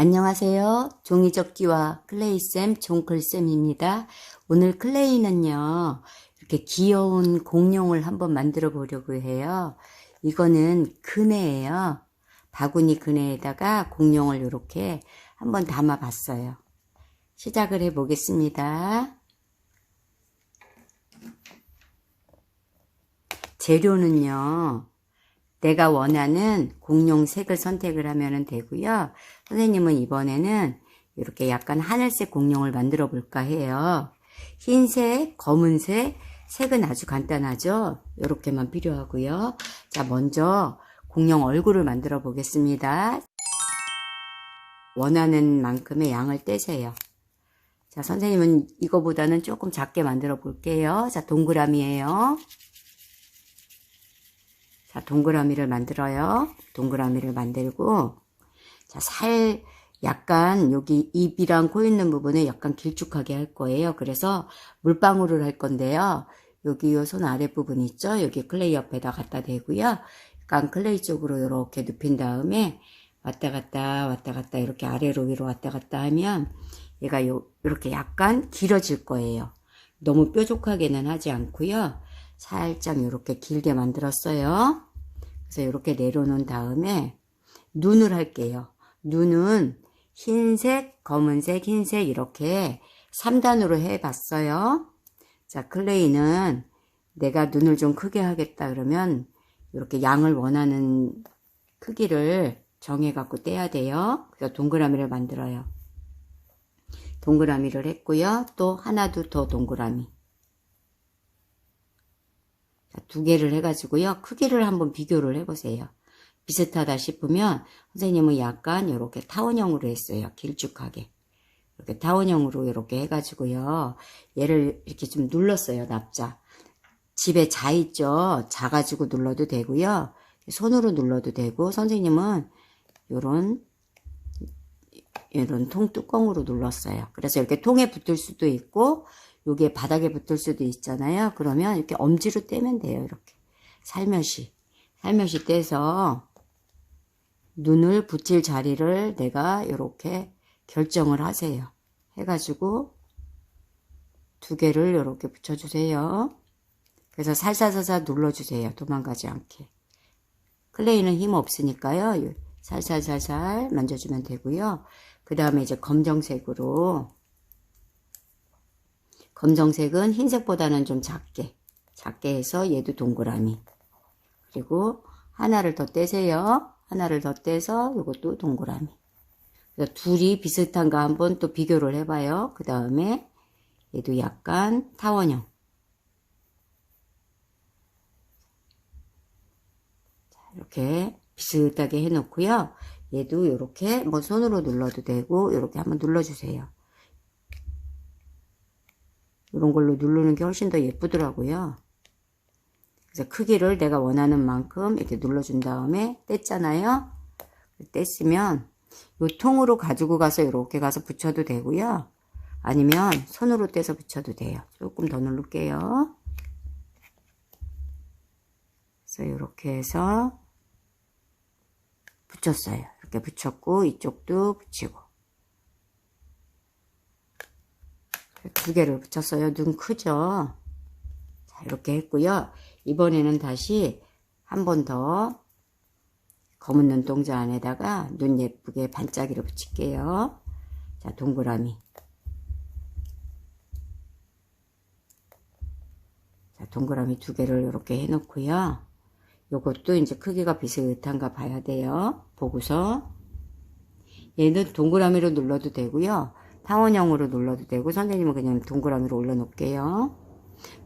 안녕하세요. 종이접기와 클레이쌤 종클쌤입니다. 오늘 클레이는요, 이렇게 귀여운 공룡을 한번 만들어 보려고 해요. 이거는 그네예요. 바구니 그네에다가 공룡을 이렇게 한번 담아 봤어요. 시작을 해 보겠습니다. 재료는요, 내가 원하는 공룡 색을 선택을 하면 되고요. 선생님은 이번에는 이렇게 약간 하늘색 공룡을 만들어 볼까 해요. 흰색, 검은색, 색은 아주 간단하죠. 이렇게만 필요하고요. 자, 먼저 공룡 얼굴을 만들어 보겠습니다. 원하는 만큼의 양을 떼세요. 자, 선생님은 이거보다는 조금 작게 만들어 볼게요. 자, 동그라미예요. 자, 동그라미를 만들어요. 동그라미를 만들고, 자, 약간 여기 입이랑 코 있는 부분에 약간 길쭉하게 할 거예요. 그래서 물방울을 할 건데요. 여기 요 손 아래 부분 있죠? 여기 클레이 옆에다 갖다 대고요. 약간 클레이 쪽으로 이렇게 눕힌 다음에 왔다 갔다 이렇게 아래로 위로 왔다 갔다 하면 얘가 이렇게 약간 길어질 거예요. 너무 뾰족하게는 하지 않고요. 살짝 이렇게 길게 만들었어요. 그래서 이렇게 내려놓은 다음에 눈을 할게요. 눈은 흰색, 검은색, 흰색 이렇게 3단으로 해봤어요. 자, 클레이는 내가 눈을 좀 크게 하겠다 그러면 이렇게 양을 원하는 크기를 정해갖고 떼야 돼요. 그래서 동그라미를 만들어요. 동그라미를 했고요. 또 하나도 더 동그라미. 자, 2개를 해가지고요. 크기를 한번 비교를 해보세요. 비슷하다 싶으면 선생님은 약간 이렇게 타원형으로 했어요. 길쭉하게. 이렇게 타원형으로 이렇게 해가지고요. 얘를 이렇게 좀 눌렀어요. 납작. 집에 자 있죠. 자가지고 눌러도 되고요. 손으로 눌러도 되고 선생님은 이런 통뚜껑으로 눌렀어요. 그래서 이렇게 통에 붙을 수도 있고 여기에 바닥에 붙을 수도 있잖아요. 그러면 이렇게 엄지로 떼면 돼요. 이렇게 살며시 떼서 눈을 붙일 자리를 내가 이렇게 결정을 하세요. 해가지고 2개를 이렇게 붙여주세요. 그래서 살살살살 눌러주세요. 도망가지 않게. 클레이는 힘 없으니까요. 살살살살 만져주면 되고요. 그 다음에 이제 검정색은 흰색보다는 좀 작게 해서 얘도 동그라미. 그리고 하나를 더 떼세요. 하나를 더 떼서 이것도 동그라미. 그래서 둘이 비슷한가 한번 또 비교를 해봐요. 그 다음에 얘도 약간 타원형. 자, 이렇게 비슷하게 해놓고요. 얘도 이렇게 뭐 손으로 눌러도 되고 이렇게 한번 눌러주세요. 이런 걸로 누르는 게 훨씬 더 예쁘더라고요. 그래서 크기를 내가 원하는 만큼 이렇게 눌러준 다음에 뗐잖아요. 뗐으면 이 통으로 가지고 가서 이렇게 가서 붙여도 되고요. 아니면 손으로 떼서 붙여도 돼요. 조금 더 누를게요. 그래서 이렇게 해서 붙였어요. 이렇게 붙였고 이쪽도 붙이고 2개를 붙였어요. 눈 크죠? 자, 이렇게 했고요. 이번에는 다시 한 번 더 검은 눈동자 안에다가 눈 예쁘게 반짝이를 붙일게요. 자, 동그라미. 자, 동그라미 2개를 이렇게 해놓고요. 요것도 이제 크기가 비슷한가 봐야 돼요. 보고서. 얘는 동그라미로 눌러도 되고요. 타원형으로 눌러도 되고 선생님은 그냥 동그라미로 올려놓을게요.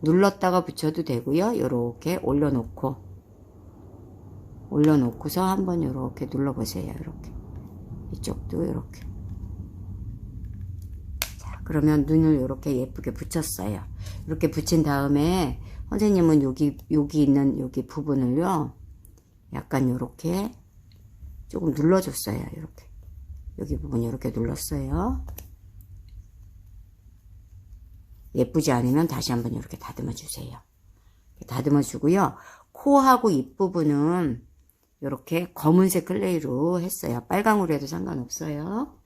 눌렀다가 붙여도 되고요. 이렇게 올려놓고서 한번 이렇게 눌러보세요. 이렇게 이쪽도 이렇게. 자, 그러면 눈을 이렇게 예쁘게 붙였어요. 이렇게 붙인 다음에 선생님은 여기 있는 여기 부분을요. 약간 이렇게 조금 눌러줬어요. 이렇게 여기 부분 이렇게 눌렀어요. 예쁘지 않으면 다시 한번 이렇게 다듬어 주세요. 다듬어 주고요. 코하고 입 부분은 이렇게 검은색 클레이로 했어요. 빨강으로 해도 상관없어요.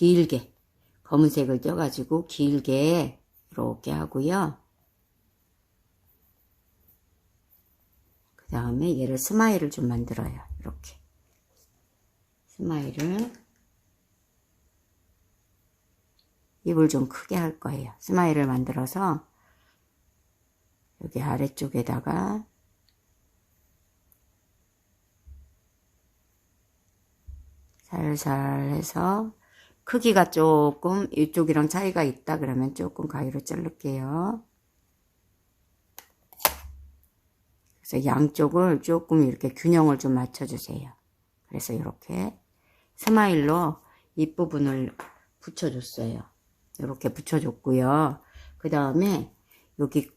길게 검은색을 떼가지고 길게 이렇게 하고요. 그 다음에 얘를 스마일을 좀 만들어요. 이렇게 스마일을 입을 좀 크게 할 거예요. 스마일을 만들어서 여기 아래쪽에다가 살살 해서 크기가 조금 이쪽이랑 차이가 있다 그러면 조금 가위로 자를게요. 그래서 양쪽을 조금 이렇게 균형을 좀 맞춰주세요. 그래서 이렇게 스마일로 입부분을 붙여줬어요. 이렇게 붙여줬고요. 그 다음에 여기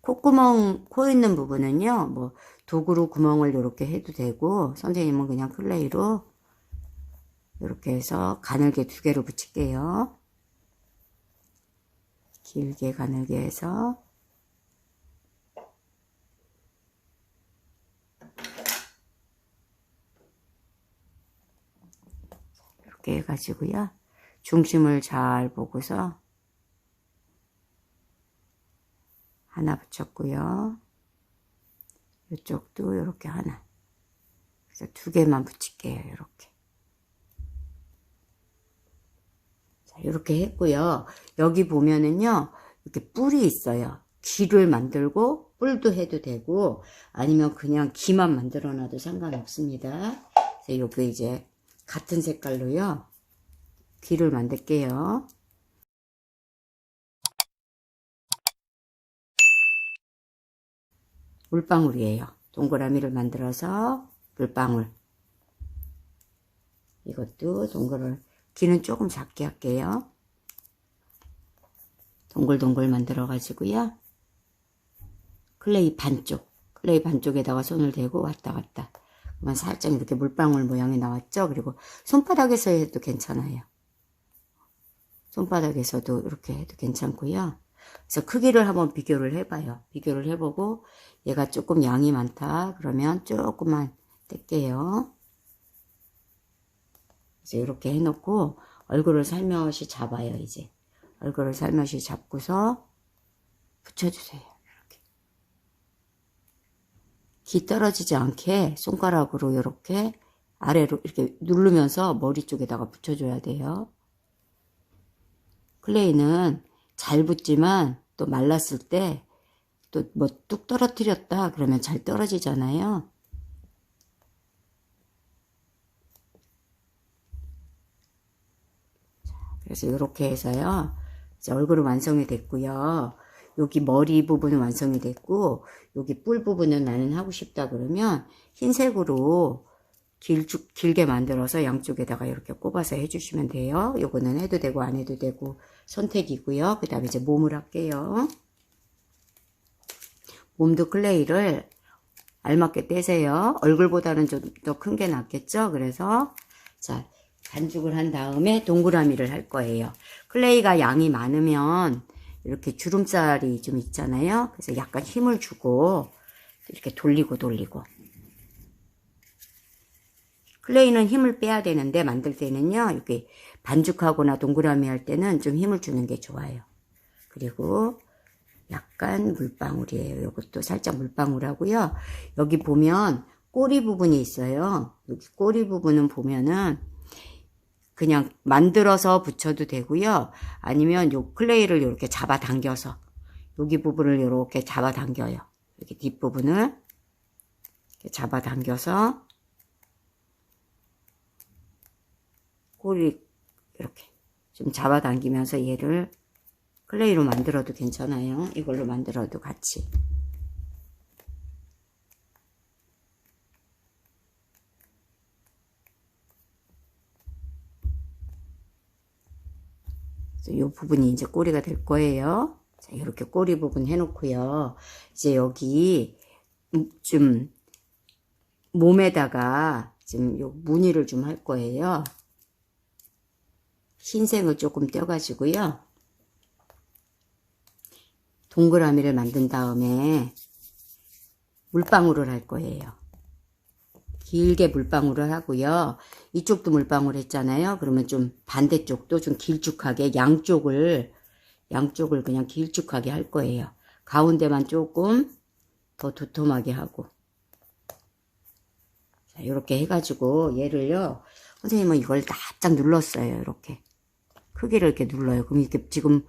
콧구멍, 코 있는 부분은요, 뭐 도구로 구멍을 이렇게 해도 되고, 선생님은 그냥 클레이로 이렇게 해서 가늘게 2개로 붙일게요. 길게 가늘게 해서 이렇게 해가지고요. 중심을 잘 보고서 하나 붙였고요. 이쪽도 이렇게 하나. 그래서 2개만 붙일게요. 이렇게. 자, 이렇게 했고요. 여기 보면은요, 이렇게 뿔이 있어요. 귀를 만들고 뿔도 해도 되고 아니면 그냥 귀만 만들어 놔도 상관없습니다. 그래서 여기 이제 같은 색깔로요. 귀를 만들게요. 물방울이에요. 동그라미를 만들어서 물방울. 이것도 동글을 귀는 조금 작게 할게요. 동글동글 만들어 가지고요. 클레이 반쪽에다가 손을 대고 왔다 갔다. 그러면 살짝 이렇게 물방울 모양이 나왔죠. 그리고 손바닥에서 해도 괜찮아요. 손바닥에서도 이렇게 해도 괜찮고요. 그래서 크기를 한번 비교를 해봐요. 비교를 해보고 얘가 조금 양이 많다 그러면 조금만 뗄게요. 그래서 이렇게 해놓고 얼굴을 살며시 잡아요. 이제 얼굴을 살며시 잡고서 붙여주세요. 이렇게 기 떨어지지 않게 손가락으로 이렇게 아래로 이렇게 누르면서 머리 쪽에다가 붙여줘야 돼요. 클레이는 잘 붙지만 또 말랐을 때 또 뭐 뚝 떨어뜨렸다 그러면 잘 떨어지잖아요. 그래서 이렇게 해서요. 이제 얼굴은 완성이 됐고요. 여기 머리 부분은 완성이 됐고 여기 뿔 부분은 나는 하고 싶다 그러면 흰색으로 길게 만들어서 양쪽에다가 이렇게 꼽아서 해주시면 돼요. 요거는 해도 되고 안 해도 되고 선택이고요. 그 다음에 이제 몸을 할게요. 몸도 클레이를 알맞게 떼세요. 얼굴보다는 좀 더 큰 게 낫겠죠. 그래서 자 반죽을 한 다음에 동그라미를 할 거예요. 클레이가 양이 많으면 이렇게 주름살이 좀 있잖아요. 그래서 약간 힘을 주고 이렇게 돌리고 클레이는 힘을 빼야 되는데 만들 때는요. 이렇게 반죽하거나 동그라미 할 때는 좀 힘을 주는 게 좋아요. 그리고 약간 물방울이에요. 이것도 살짝 물방울하고요. 여기 보면 꼬리 부분이 있어요. 여기 꼬리 부분은 보면은 그냥 만들어서 붙여도 되고요. 아니면 요 클레이를 이렇게 잡아 당겨서 여기 부분을 이렇게 잡아 당겨요. 여기 뒷부분을 이렇게 잡아 당겨서 꼬리 이렇게 좀 잡아 당기면서 얘를 클레이로 만들어도 괜찮아요. 이걸로 만들어도 같이. 이 부분이 이제 꼬리가 될 거예요. 자, 이렇게 꼬리 부분 해놓고요. 이제 여기 좀 몸에다가 지금 요 무늬를 좀 할 거예요. 흰색을 조금 떼어가지고요. 동그라미를 만든 다음에 물방울을 할 거예요. 길게 물방울을 하고요. 이쪽도 물방울 했잖아요. 그러면 좀 반대쪽도 좀 길쭉하게 양쪽을 그냥 길쭉하게 할 거예요. 가운데만 조금 더 도톰하게 하고. 자, 이렇게 해가지고 얘를요. 선생님은 이걸 납작 눌렀어요. 이렇게. 크기를 이렇게 눌러요. 그럼 이렇게 지금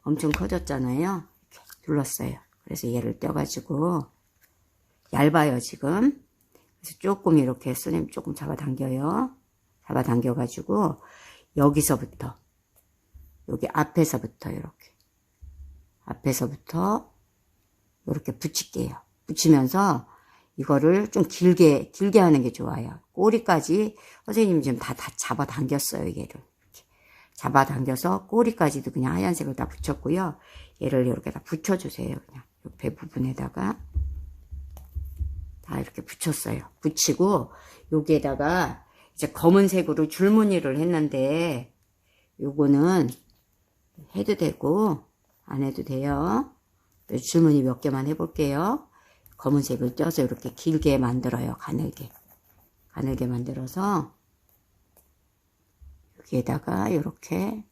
엄청 커졌잖아요. 이렇게 눌렀어요. 그래서 얘를 떼가지고 얇아요 지금. 그래서 조금 이렇게 선생님 조금 잡아당겨요. 잡아당겨가지고 여기서부터 여기 앞에서부터 이렇게 붙일게요. 붙이면서 이거를 좀 길게 하는 게 좋아요. 꼬리까지 선생님이 지금 다 잡아당겼어요. 얘를 이렇게 잡아당겨서 꼬리까지도 그냥 하얀색을 다 붙였고요. 얘를 이렇게 다 붙여주세요. 그냥 옆에 부분에다가 다 이렇게 붙였어요. 붙이고 여기에다가 이제 검은색으로 줄무늬를 했는데 요거는 해도 되고 안 해도 돼요. 줄무늬 몇 개만 해볼게요. 검은색을 떼서 이렇게 길게 만들어요. 가늘게 만들어서 여기에다가 이렇게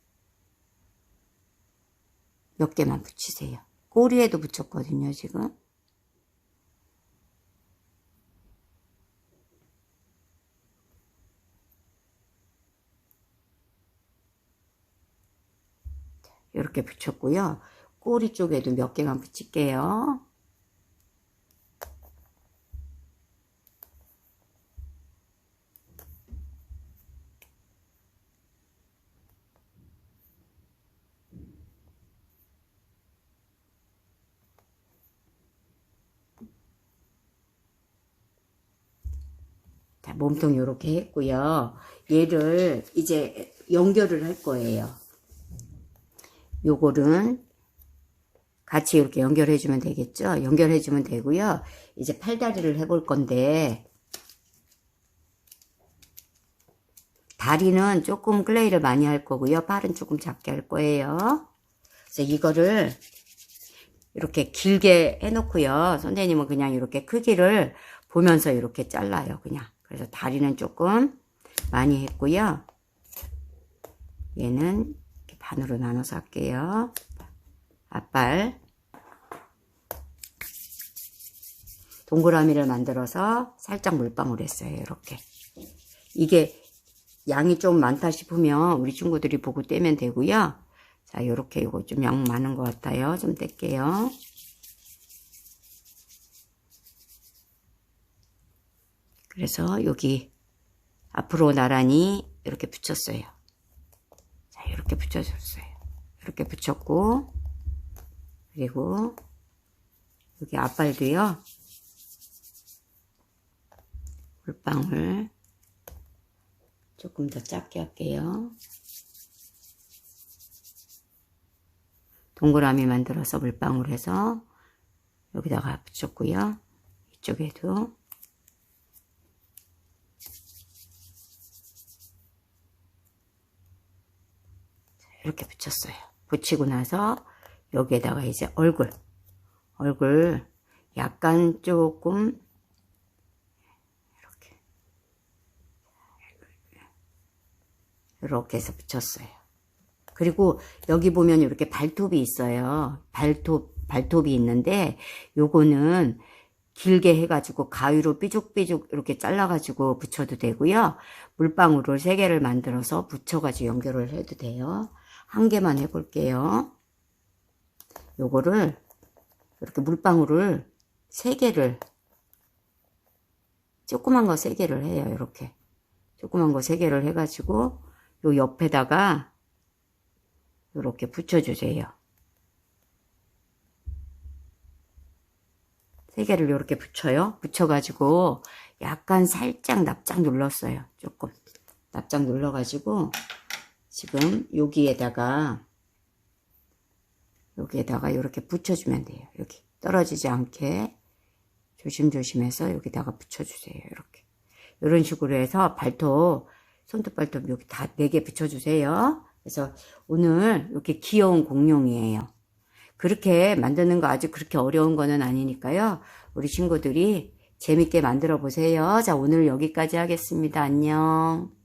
몇 개만 붙이세요. 꼬리에도 붙였거든요 지금. 이렇게 붙였고요. 꼬리 쪽에도 몇 개만 붙일게요. 자, 몸통 이렇게 했고요. 얘를 이제 연결을 할 거예요. 요거는 같이 이렇게 연결해주면 되겠죠? 연결해주면 되고요. 이제 팔다리를 해볼 건데 다리는 조금 클레이를 많이 할 거고요. 팔은 조금 작게 할 거예요. 그래서 이거를 이렇게 길게 해놓고요. 선생님은 그냥 이렇게 크기를 보면서 이렇게 잘라요. 그냥. 그래서 다리는 조금 많이 했고요. 얘는 이렇게 반으로 나눠서 할게요. 앞발. 동그라미를 만들어서 살짝 물방울 했어요. 이렇게. 이게 양이 좀 많다 싶으면 우리 친구들이 보고 떼면 되고요. 자, 요렇게 요거 좀 양 많은 것 같아요. 좀 뗄게요. 그래서 여기 앞으로 나란히 이렇게 붙였어요. 자, 이렇게 붙여줬어요. 이렇게 붙였고, 그리고 여기 앞발도요. 물방울 조금 더 작게 할게요. 동그라미 만들어서 물방울 해서 여기다가 붙였고요. 이쪽에도 이렇게 붙였어요. 붙이고 나서 여기에다가 이제 얼굴 약간 조금 이렇게 해서 붙였어요. 그리고 여기 보면 이렇게 발톱이 있어요. 발톱이 있는데 요거는 길게 해가지고 가위로 삐죽삐죽 이렇게 잘라가지고 붙여도 되고요. 물방울을 3개를 만들어서 붙여가지고 연결을 해도 돼요. 한 개만 해볼게요. 요거를 이렇게 물방울을 3개를 조그만 거 3개를 해요. 이렇게 조그만 거 3개를 해가지고 요 옆에다가 이렇게 붙여주세요. 3개를 이렇게 붙여요. 붙여가지고 약간 살짝 납작 눌렀어요. 조금 납작 눌러가지고 지금 여기에다가 이렇게 붙여주면 돼요. 여기 떨어지지 않게 조심조심해서 여기다가 붙여주세요. 이렇게 이런 식으로 해서 손톱 발톱 여기 다 4개 붙여주세요. 그래서 오늘 이렇게 귀여운 공룡이에요. 그렇게 만드는 거 아주 그렇게 어려운 거는 아니니까요. 우리 친구들이 재밌게 만들어 보세요. 자, 오늘 여기까지 하겠습니다. 안녕.